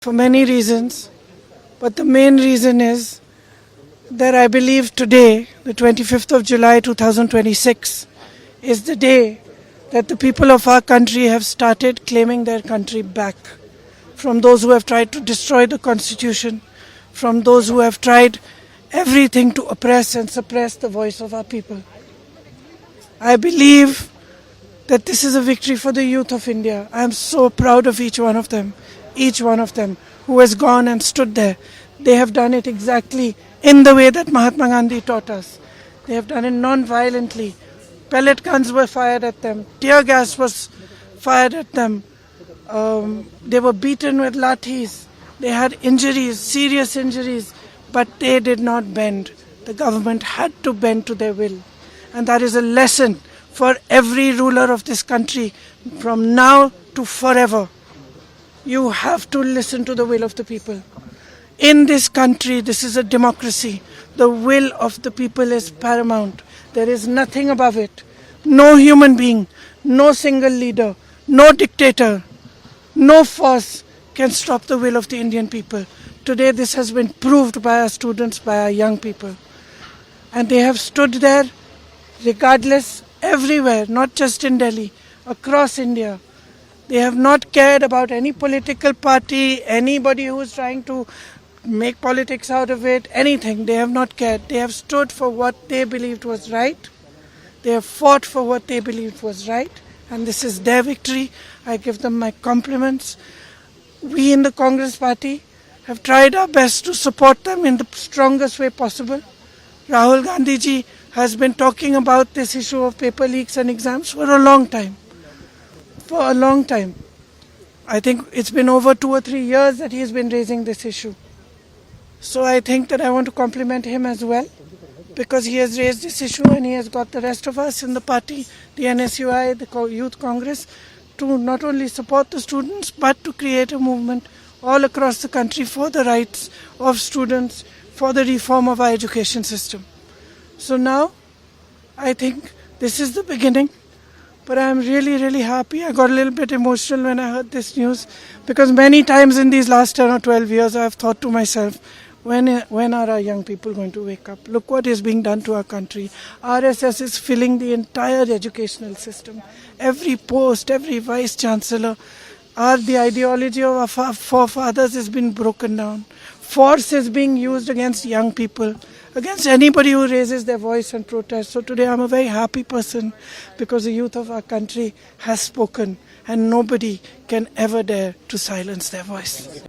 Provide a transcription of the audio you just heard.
for many reasons, but the main reason is that I believe today, the 25th of July 2026, is the day that the people of our country have started claiming their country back from those who have tried to destroy the constitution, from those who have tried everything to oppress and suppress the voice of our people. I believe that this is a victory for the youth of India. I am so proud of each one of them who has gone and stood there. They have done it exactly in the way that Mahatma Gandhi taught us. They have done it non-violently. Pellet guns were fired at them. Tear gas was fired at them. They were beaten with lathis. They had injuries, serious injuries, but they did not bend. The government had to bend to their will. And that is a lesson for every ruler of this country from now to forever. You have to listen to the will of the people. In this country, this is a democracy. The will of the people is paramount. There is nothing above it. No human being, no single leader, no dictator, no force can stop the will of the Indian people. Today this has been proved by our students, by our young people. And they have stood there regardless, everywhere, not just in Delhi, across India. They have not cared about any political party, anybody who is trying to make politics out of it, anything. They have not cared. They have stood for what they believed was right. They have fought for what they believed was right. And this is their victory. I give them my compliments. We in the Congress party have tried our best to support them in the strongest way possible. Rahul Gandhi ji has been talking about this issue of paper leaks and exams for a long time. For a long time. I think it's been over 2 or 3 years that he's been raising this issue. So I think that I want to compliment him as well, because he has raised this issue and he has got the rest of us in the party, the NSUI, the Youth Congress, to not only support the students but to create a movement all across the country for the rights of students, for the reform of our education system. So now I think this is the beginning. But I'm really happy. I got a little bit emotional when I heard this news, because many times in these last 10 or 12 years I've thought to myself, when are our young people going to wake up? Look what is being done to our country. RSS is filling the entire educational system. Every post, every vice chancellor, the ideology of our forefathers has been broken down. Force is being used against young people, against anybody who raises their voice and protest. So today I'm a very happy person, because the youth of our country has spoken and nobody can ever dare to silence their voice.